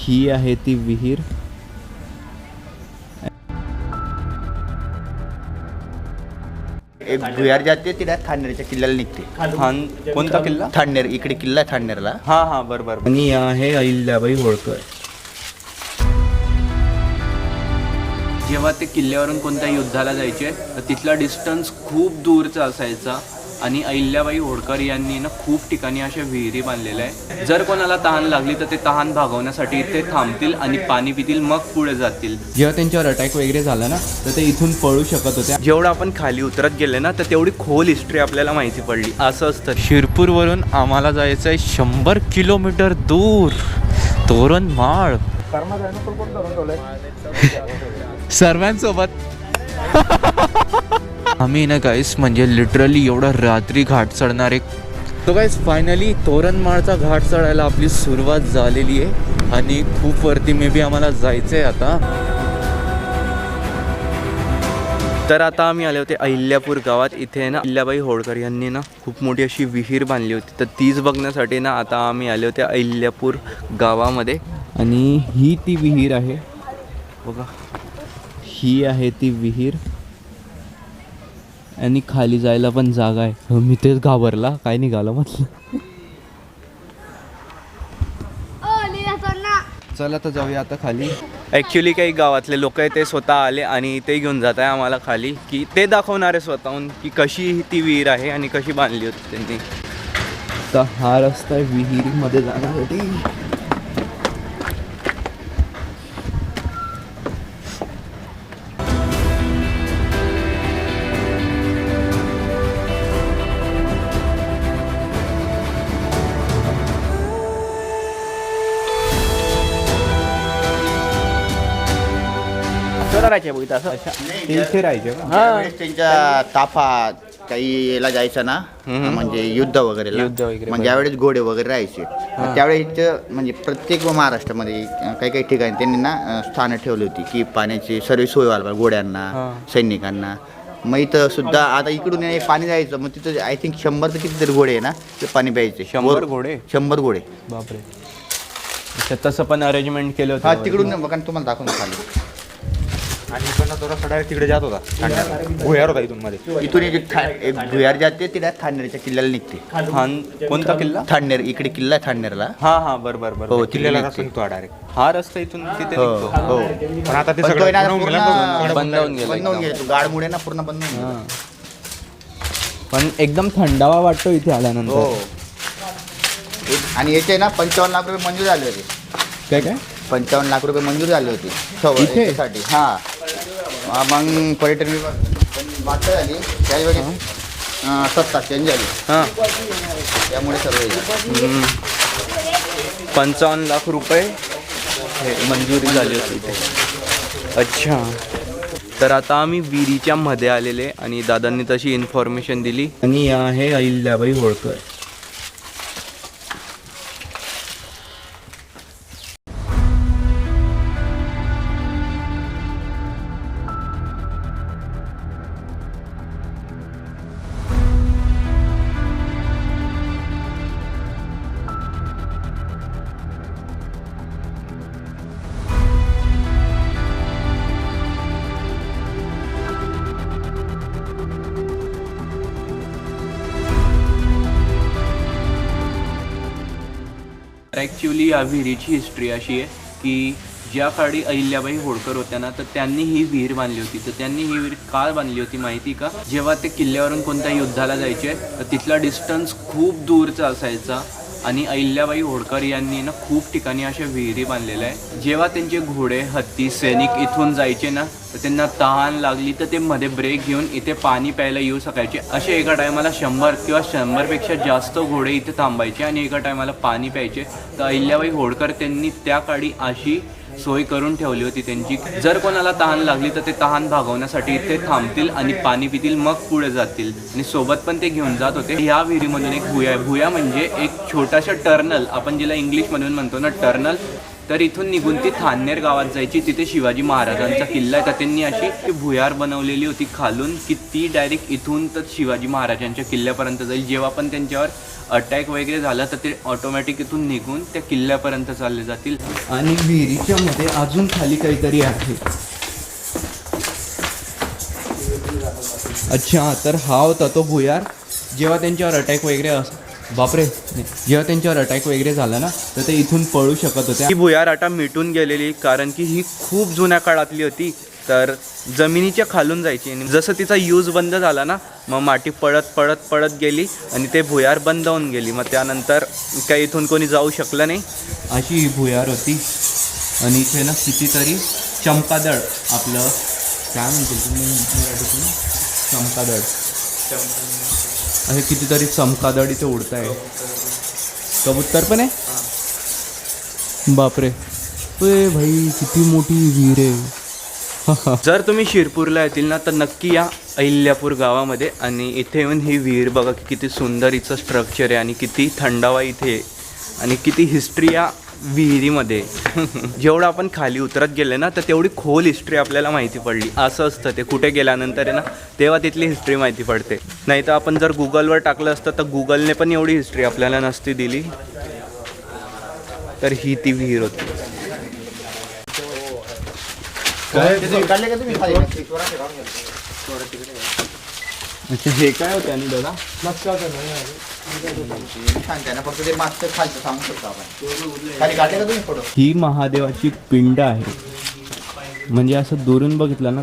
ही आहे ती विहीर. एक भुयार जाते तिला थानेरच्या किल्ल्याला निघते. कोणता किल्ला? थानेर, इकडे किल्ला आहे थानेरला. हा बरोबर. आणि आहे अहिल्याबाई होळकर. जेव्हा ते किल्ल्यावरून कोणत्या युद्धाला जायचे तर तिथला डिस्टन्स खूप दूरचा असायचा आणि अहिल्याबाई होळकर यांनी ना खूप ठिकाणी अशा विहिरी बांधलेल्या आहे. जर कोणाला तहान लागली तर ते तहान भागवण्यासाठी इथे थांबतील आणि पाणी पितील, मग पुढे जातील. जेव्हा त्यांच्यावर अटॅक वगैरे झाला ना तर ते इथून पळू शकत होते. जेवढं आपण खाली उतरत गेले ना तर तेवढी खोल हिस्ट्री आपल्याला माहिती पडली. असं असतं. शिरपूरवरून आम्हाला जायचं आहे 100 किलोमीटर दूर तोरणमाळ. सर्वांसोबत आम्ही ना गाईस म्हणजे लिटरली एवढा रात्री घाट चढणार आहे. तो गाईस फायनली तोरणमाळचा घाट चढायला आपली सुरुवात झालेली आहे आणि खूप वरती मे बी आम्हाला जायचं आहे आता. तर आता आम्ही आले होते अहिल्यापूर गावात. इथे ना अहिल्याबाई होळकर यांनी ना खूप मोठी अशी विहीर बांधली होती, तर तीच बघण्यासाठी ना आता आम्ही आले होते अहिल्यापूर गावामध्ये. आणि ही ती विहीर आहे बघा. ही आहे ती विहीर आणि खाली जायला पण जागा आहे. मी तेच घाबरला, काय निघालं म्हटलं. चला तर जाऊया आता खाली. ॲक्च्युली काही गावातले लोक आहे ते स्वतः आले आणि ते घेऊन जात आहे आम्हाला खाली, की ते दाखवणार आहे स्वतःहून की कशी ती विहीर आहे आणि कशी बांधली होती त्यांनी. तर हा रस्ता आहे विहिरीमध्ये जाण्यासाठी. इथे राहायचे त्यांच्या ताफा काही याला जायचं ना, म्हणजे युद्ध वगैरे. म्हणजे यावेळेस घोडे वगैरे राहायचे. त्यावेळेस म्हणजे प्रत्येक महाराष्ट्रामध्ये काही काही ठिकाणी त्यांनी ना स्थानं ठेवली होती की पाण्याची सर्व सोय व्हायला घोड्यांना, सैनिकांना. मग इथं सुद्धा आता इकडून पाणी जायचं, मग तिथं आय थिंक 100 तर कितीतरी घोडे आहे ना, ते पाणी प्यायचे. 100 घोडे? 100 घोडे. बापरे. तसं पण अरेंजमेंट केलं होतं. हा तिकडून बघा तुम्हाला दाखवून खाली. आणि इकडनं थोडासा डायरेक्ट तिकडे जात होता, भुयार होता इथून मध्ये. इथून एक भुयार जाते तिला थानेरच्या किल्ल्याला निघते. कोणता किल्ला? थानेर, इकडे किल्ला आहे थानेरला. हा बरोबर. हो, किल्ल्याला तिला रस्ता निघतो डायरेक्ट. हा रस्ता इथून तिथे हो निघतो. हो. पण आता ते पण तो सगळं आहे ना बनवून पूर्ण गेलं. बंद होऊन गेलं बंद होऊन एकदम. गेलं. तो गाडमुळे ना पूर्ण बंद होऊन गेलं. पण एकदम थंडावा वाटतो इथे हो. आल्यानंतर. आणि याचे ना 55 लाख रुपये मंजूर झाले होते. काय 55 लाख रुपये मंजूर झाले होते इथे? याच्यासाठी. हा मग पर्यटन विभाग मागच्या झाली त्यावेळी सत्ता चेंज झाली. त्यामुळे सर्व 55 लाख रुपये मंजुरी झाली होती इथे. अच्छा. तर आता आम्ही विहिरीच्या मध्ये आलेले आणि दादांनी तशी इन्फॉर्मेशन दिली. आणि आहे अहिल्याबाई होळकर. ॲक्च्युली या विहिरीची हिस्ट्री अशी आहे की ज्या काळी अहिल्याबाई होळकर होत्या ना, तर त्यांनी ही विहीर बांधली होती. तर त्यांनी ही विहीर का बांधली होती माहिती का? जेव्हा ते किल्ल्यावरून कोणत्या युद्धाला जायचे तर तिथला डिस्टन्स खूप दूरचा असायचा आणि अहिल्याबाई होळकर यांनी ना खूप ठिकाणी अशा विहिरी बांधलेल्या आहे. जेव्हा त्यांचे घोडे, हत्ती, सैनिक इथून जायचे ना तर त्यांना तहान लागली तर ते मध्ये ब्रेक घेऊन इथे पाणी प्यायला येऊ शकायचे. असे एका टायमाला 100 किंवा 100पेक्षा जास्त घोडे इथे थांबायचे आणि एका टायमाला पाणी प्यायचे. तर अहिल्याबाई होळकर त्यांनी त्या काळी अशी सोय करून ठेवली होती त्यांची. जर कोणाला तहान लागली तर ते तहान भागवण्यासाठी इथे थांबतील आणि पाणी पितील, मग पुढे जातील. आणि सोबत पण ते घेऊन जात होते. ह्या विहिरीमधून एक भुया आहे. भुया म्हणजे एक छोटासा टर्नल, आपण जिला इंग्लिशमधून म्हणतो ना टर्नल, तर इथून निघून ती थानेर गावात जायची. तिथे शिवाजी महाराजांचा किल्ला आहे. तर त्यांनी अशी ती भुयार बनवलेली होती खालून की ती डायरेक्ट इथून तर शिवाजी महाराजांच्या किल्ल्यापर्यंत जाईल. जेव्हा पण त्यांच्यावर अटॅक वगैरे झाला तर ते ऑटोमॅटिक इथून निघून त्या किल्ल्यापर्यंत चालले जातील. आणि विहिरीच्या मध्ये अजून खाली काहीतरी आहे. अच्छा, तर हा होता तो भुयार. जेव्हा त्यांच्यावर अटॅक वगैरे बापरे, जेव्हा त्यांच्यावर अटॅक वगैरे झाला ना तर ते इथून पळू शकत होते. ही भुयार आता मिटून गेलेली कारण की ही खूप जुन्या काळातली होती. तर जमिनीच्या खालून जायची आणि जसं तिचा यूज बंद झाला ना मग माती पळत गेली आणि ते भुयार बंद होऊन गेली. मग त्यानंतर काही इथून कोणी जाऊ शकलं नाही. अशी ही भुयार होती. आणि इथे ना कितीतरी चमकादळ, आपलं काय म्हणते तुम्ही मराठीतून, चमकादळ, असे कितीतरी चमकादळ इथे उडत आहे. कबूतर पण आहे. बापरे, भाई किती मोठी विहीर आहे. जर तुम्ही शिरपूरला येतील ना तर नक्की या अहिल्यापूर गावामध्ये. आणि इथे येऊन ही विहीर बघा की किती सुंदर हिचं स्ट्रक्चर आहे आणि किती थंडावा इथे आहे आणि किती हिस्ट्री या विहिरीमध्ये. जेवढं आपण खाली उतरत गेले ना तर तेवढी खोल हिस्ट्री आपल्याला माहिती पडली. असं असतं ते, कुठे गेल्यानंतर आहे ना तेव्हा तिथली हिस्ट्री माहिती पडते. नाही तर आपण जर गुगलवर टाकलं असतं तर गुगलने पण एवढी हिस्ट्री आपल्याला नसती दिली. तर ही ती विहीर होती. काढले का तुम्ही खाली? अच्छा, हे काय होतं आणि दादा? सांगताय ना, फक्त ते मागचं खालचं सांगू शकतो आपण. खाली काढले का तुम्ही फोटो? ही महादेवाची पिंड आहे. म्हणजे असं दुरून बघितलं ना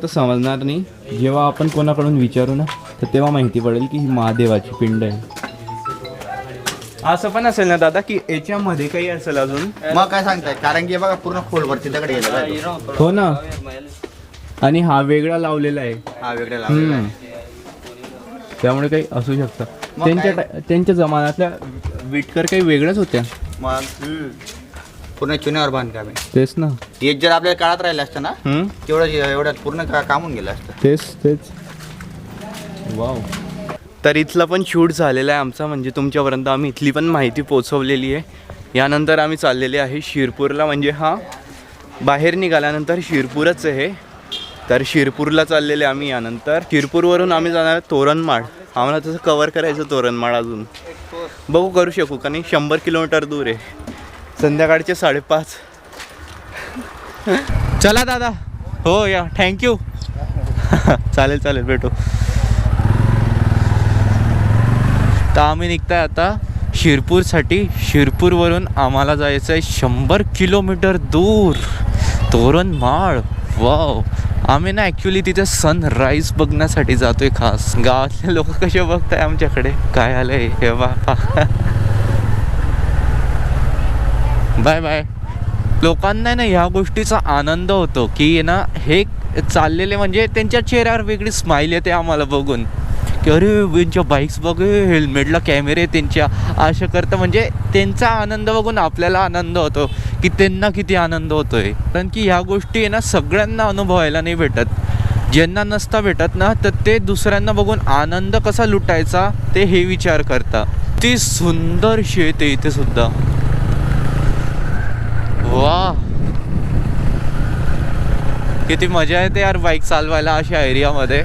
तर समजणार नाही. जेव्हा आपण कोणाकडून विचारू ना तर तेव्हा माहिती पडेल की ही महादेवाची पिंड आहे. असं पण असेल ना दादा की याच्यामध्ये काही असेल अजून? मग काय सांगताय, कारण की बघा पूर्ण खोलवरती दगड गेला. हो ना. आणि हा वेगळा लावलेला आहे. हा वेगळा लावलेला आहे. त्यामुळे काही असू शकतं. मग त्यांच्या जमान्यातल्या विटकर काही वेगळ्याच होत्या. मग पूर्ण चुन्यावर बांधकाम आहे. तेच ना. हे जर आपल्या काळात राहिलं असतं ना तेवढं एवढ्यात पूर्ण कामून गेलं असतं. तेच वाव. तर इथला पण शूट झालेला आहे आमचा. म्हणजे तुमच्यापर्यंत आम्ही इथली पण माहिती पोचवलेली आहे. यानंतर आम्ही चाललेले आहे शिरपूरला. म्हणजे हा बाहेर निघाल्यानंतर शिरपूरच आहे. तर शिरपूरला चाललेले आम्ही. यानंतर शिरपूरवरून आम्ही जाणार तोरणमाळ. आम्हाला तसं कवर करायचं तोरणमाळ अजून. बघू करू शकू का नाही. 100 किलोमीटर दूर आहे. संध्याकाळचे 5:30. चला दादा. हो या, थँक्यू. चालेल भेटू. तर आम्ही निघताय आता शिरपूरसाठी. शिरपूरवरून आम्हाला जायचं आहे 100 किलोमीटर दूर तोरणमाळ. वाव. आम्ही ना ॲक्च्युली तिथे सनराईज बघण्यासाठी जातोय खास. गावातले लोक कसे बघताय आमच्याकडे, काय आलंय हे बापा. बाय. लोकांना ना ह्या गोष्टीचा आनंद होतो की ना हे चाललेले, म्हणजे त्यांच्या चेहऱ्यावर वेगळी स्माईल येते आम्हाला बघून की अरे त्यांच्या बाईक्स बघ, हेल्मेटला कॅमेरे त्यांच्या, असं करतं. म्हणजे त्यांचा आनंद बघून आपल्याला आनंद होतो की त्यांना किती आनंद होतोय. कारण की ह्या गोष्टी आहे ना सगळ्यांना अनुभवायला नाही भेटत. ज्यांना नसता भेटत ना तर ते दुसऱ्यांना बघून आनंद कसा लुटायचा ते हे विचार करता. ती सुंदर शेत आहे इथे सुद्धा. वा, किती मजा येते यार बाईक चालवायला अशा एरियामध्ये.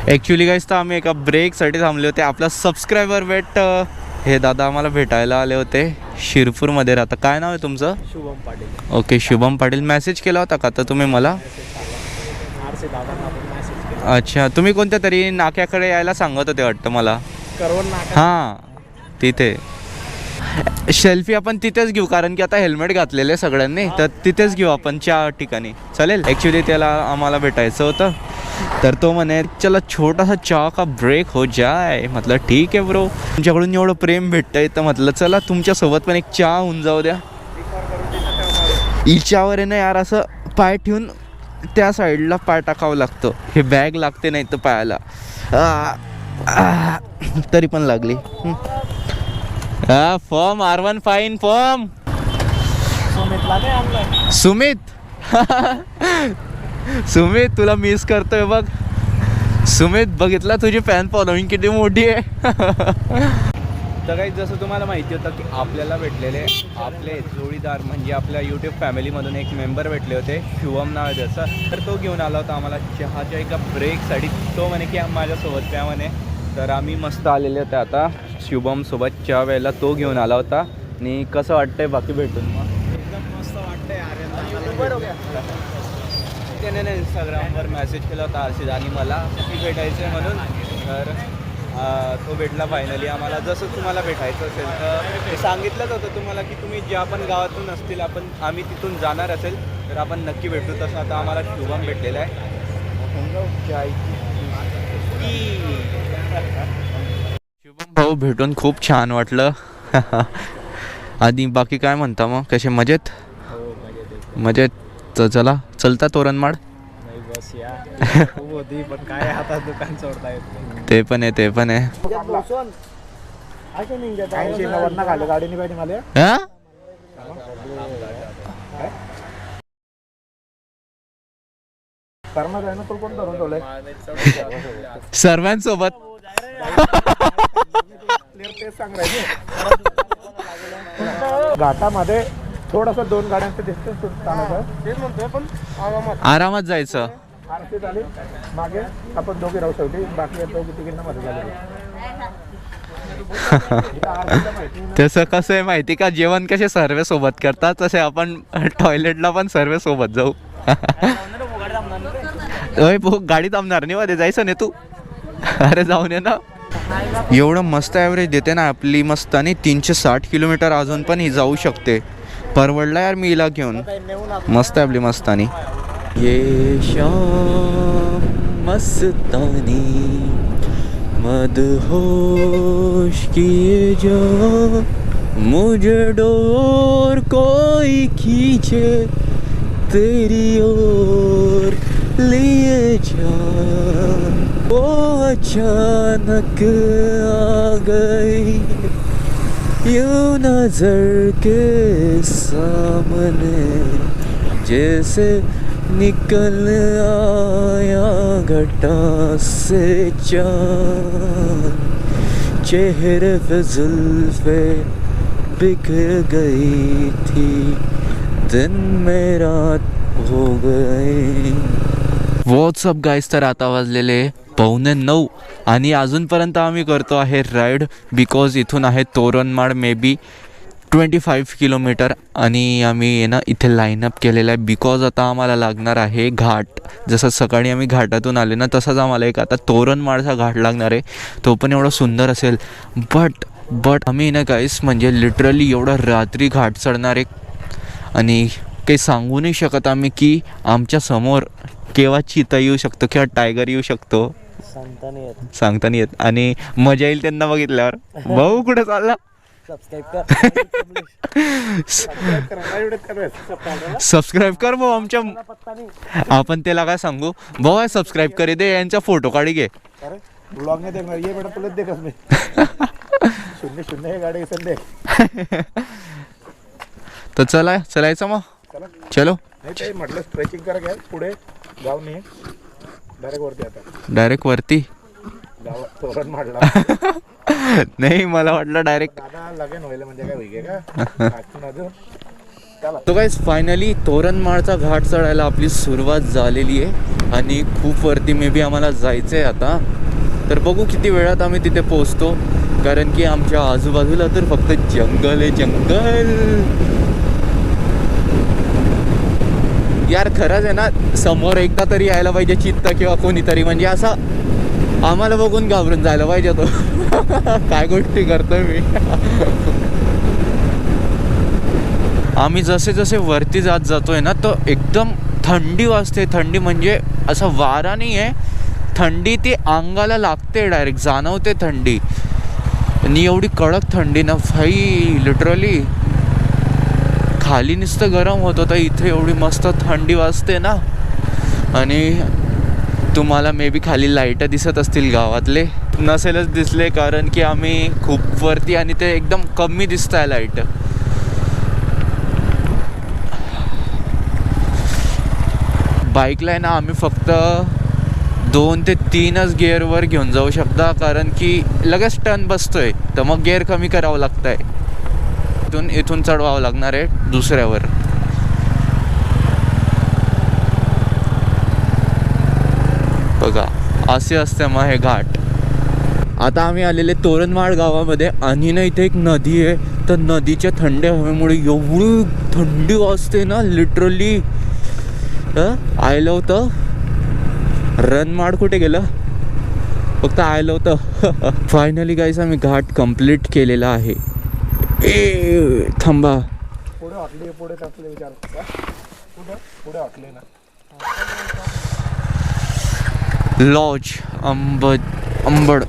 ॲक्च्युली गाईस तर आम्ही एका ब्रेकसाठी थांबले होते. आपला सबस्क्रायबर हे दादा आम्हाला भेटायला आले होते. शिरपूरमध्ये राहता. काय नाव आहे तुमचं? शुभम पाटील. ओके, शुभम पाटील. मेसेज केला होता का तर तुम्ही मला? अच्छा, तुम्ही कोणत्या तरी नाक्याकडे यायला सांगत होते वाटतं मला. हां, तिथे सेल्फी आपण तिथेच घेऊ कारण की आता हेल्मेट घातलेले सगळ्यांनी. तर तिथेच घेऊ आपण त्या ठिकाणी. चालेल. ॲक्च्युली त्याला आम्हाला भेटायचं होतं तर तो म्हणे चला छोटासा चहा का ब्रेक हो जाय. म्हटलं ठीक आहे ब्रो, तुमच्याकडून एवढं प्रेम भेटतंय तर म्हटलं चला तुमच्यासोबत पण एक चहा होऊन जाऊ द्या. हिच्यावर आहे ना यार असं पाय ठेवून त्या साईडला पाय टाकावं लागतं. हे बॅग लागते नाही तर पायाला. तरी पण लागली. Form R1 fine form. Sumit Sumit तुला मिस करतोय बघ. सुमित बघितला तुझी फॅन फॉलोईंग किती मोठी आहे. तर काही जसं तुम्हाला माहिती होतं की आपल्याला भेटलेले आपले जोडीदार म्हणजे आपल्या यूट्यूब फॅमिलीमधून एक मेंबर भेटले होते, शुभम नाव आहे त्याचा. तर तो घेऊन आला होता आम्हाला चहाच्या एका ब्रेकसाठी. तो म्हणे की माझ्यासोबत प्या म्हणे. तर आम्ही मस्त आलेले होते आता शुभमसोबत चहा वेळेला. तो घेऊन आला होता. आणि कसं वाटतंय बाकी भेटून मग? एकदम मस्त वाटतंय त्याने ना इंस्टाग्रामवर मेसेज केला होता आशिष आणि मला की भेटायचं आहे म्हणून. तर तो भेटला फायनली आम्हाला. जसं तुम्हाला भेटायचं असेल तर सांगितलंच होतं तुम्हाला की तुम्ही ज्या पण गावातून असतील आम्ही तिथून जाणार असेल तर आपण नक्की भेटू. तसं आता आम्हाला शुभम भेटलेला आहे. शुभम भाऊ भेटून खूप छान वाटलं. आधी बाकी काय म्हणता मग, कसे मजेत? मजेत. तर चला चलता तोरणमाळ. नाही बस या खूप होती पण काय आता दुकान सोडता येत नाही. ते पण आहे ते पण आहे. गाडीने पाहिजे मला हा? करणार आहे ना तो कोण धरून ठेवलंय सर्वांसोबत. तेच सांगायचे घाटामध्ये थोडस 2 गाड्यांचं डिस्टन्स चालायचं तेच म्हणतोय पण आरामात जायचं. आरती झाली मागे आपण दोघे राहू शेवटी बाकी दोघी तिघींना मध्ये झाले. तसं कसं आहे माहिती का, जेवण कसे सर्व सोबत करतात तसे आपण टॉयलेटला पण सर्व सोबत जाऊ. गाडी थांबणार नाही मध्ये जायचं नाही तू. अरे जाऊन ये ना. एवढं मस्त ॲव्हरेज देते ना आपली मस्त. आणि 360 किलोमीटर अजून पण ही जाऊ शकते. परवडला यार मी हिला घेऊन. मस्त आहे आपली मस्तानी. ये शाम मस्तानी मदहोश किए जा मुझे डोर कोई खींचे तेरी ओर लिए जा. वो अचानक आ गई यूं नजर के सामने जैसे निकल आया घटा से चाँद. चेहरे पे जुल्फे बिखर गई थी दिन में रात हो गई. व्हॉट्सअप गाईस, तर आता वाजलेले 8:45 आणि अजूनपर्यंत आम्ही करतो आहे राईड. बिकॉज इथून आहे तोरणमाळ मे बी 25 किलोमीटर. आणि आम्ही ना इथे लाईनअप केलेलं आहे बिकॉज आता आम्हाला लागणार आहे घाट. जसं सकाळी आम्ही घाटातून आले ना तसंच आम्हाला एक आता तोरणमाळचा घाट लागणार आहे. तो पण एवढा सुंदर असेल. बट आम्ही ना गाईस म्हणजे लिटरली एवढा रात्री घाट चढणार आहे आणि काही सांगू नाही शकत आम्ही की आमच्या समोर केव्हा चिता येऊ शकतो किंवा टायगर येऊ शकतो सांगता नाही येत. आणि मजा येईल त्यांना बघितल्यावर. भाऊ कुठे चालला? सबस्क्राईब कर भाऊ आमच्या. आपण त्याला काय सांगू, भाऊ सबस्क्राईब करे दे, यांचा फोटो काढी घे. ब्लॉग नाही देखणार ये बेटा तुला देखत मी 0-0 हे गाडी संदे. तर चलायचं मग. चलो नाही म्हटलं स्ट्रेचिंग करा घ्या पुढे जाऊ नये डायरेक्ट वरती गावात तोरण मारला. नाही मला वाटलं डायरेक्ट लगेन व्हायला म्हणजे काय होईल का. तो गाईस फायनली तोरणमाळचा घाट चढायला आपली सुरुवात झालेली आहे आणि खूप वरती मे बी आम्हाला जायचं आहे आता. तर बघू किती वेळात आम्ही तिथे पोहोचतो, कारण की आमच्या आजूबाजूला तर फक्त जंगल आहे जंगल. यार खरंच आहे ना, समोर एकदा तरी यायला पाहिजे चित्ता किंवा कोणीतरी, म्हणजे असं आम्हाला बघून घाबरून जायला पाहिजे तो. काय गोष्टी करतोय मी. आम्ही जसे जसे वरती जातोय ना तर एकदम थंडी वाजते. थंडी म्हणजे असं वारा नाही आहे, थंडी ती अंगाला लागते, डायरेक्ट जाणवते थंडी. आणि एवढी कडक थंडी ना भाई, लिटरली खाली नुसतं गरम होत होतं, इथे एवढी मस्त थंडी वाजते ना. आणि तुम्हाला मे बी खाली लाईट दिसत असतील, गावातले नसेलच दिसले कारण की आम्ही खूप वरती आणि ते एकदम कमी दिसत आहे लाईट. बाईकला आहे ना आम्ही फक्त 2 ते 3च गिअरवर घेऊन जाऊ शकता, कारण की लगेच टर्न बसतोय, तर मग गिअर कमी करावं लागतं आहे. इथून चढवावं लागणार आहे दुसऱ्यावर. बघा असे असते मग हे घाट. आता आम्ही आलेले तोरणमाळ गावामध्ये आणि ना इथे एक नदी आहे. तर नदीच्या थंड हवेमुळे एवढी थंडी वाजते ना, लिटरली आयलं होतं. रणमाड कुठे गेलं, फक्त आयलं होतं. फायनली गाईस आम्ही घाट कंप्लीट केलेला आहे. थांबा, पुढे हॉटले, पुढे टाकले विचार पुढे हॉटले ना. Lodge Ambad.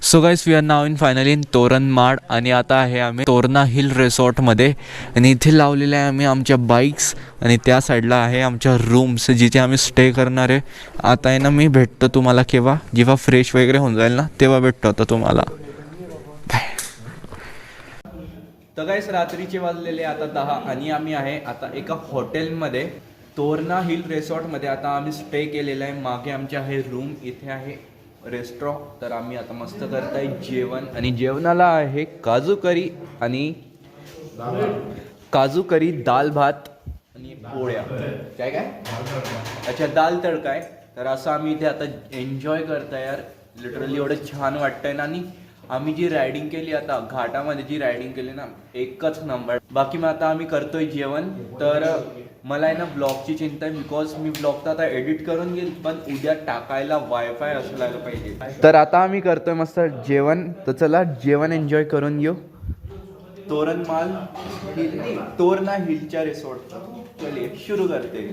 So guys we are now in finally in Toranmal. आणि आता आहे आम्ही तोरणा हिल रिसॉर्टमध्ये. आणि इथे लावलेले आहे आम्ही आमच्या बाईक्स आणि त्या साईडला आहे आमच्या रूम्स जिथे आम्ही स्टे करणार आहे. आता आहे ना मी भेटतो तुम्हाला केव्हा, जेव्हा फ्रेश वगैरे होऊन जाईल ना तेव्हा भेटतो आता तुम्हाला. बाय. तर गाईस रात्रीचे वाजलेले आता 10 आणि आम्ही आहे आता एका हॉटेलमध्ये, तोरणा हिल रिसॉर्टमध्ये आता आम्ही स्टे केलेला आहे. मागे आमचे आहे रूम, इथे आहे रेस्टॉरंट. तर आम्ही आता मस्त करताय जेवण. आणि जेवणाला आहे काजू करी आणि दाल भात आणि पोळ्या. काय काय अच्छा दाल तडका आहे. तर असं आम्ही इथे आता एन्जॉय करताय यार. लिटरली एवढं छान वाटतंय ना. आणि आम्ही जी रायडिंग केली आता घाटामध्ये, जी रायडिंग केली ना, एकच नंबर. बाकी मग आता आम्ही करतोय जेवण. तर मला आहे ना ब्लॉगची चिंता आहे, बिकॉज मी ब्लॉग तर आता एडिट करून घेईल, पण उद्या टाकायला वायफाय असलायला पाहिजे. तर आता आम्ही करतोय मस्त जेवण. तर चला जेवण एन्जॉय करून घेऊ. तोरणमाल हिल, तोरणा हिलच्या रिसॉर्टचा चलिए सुरू करते.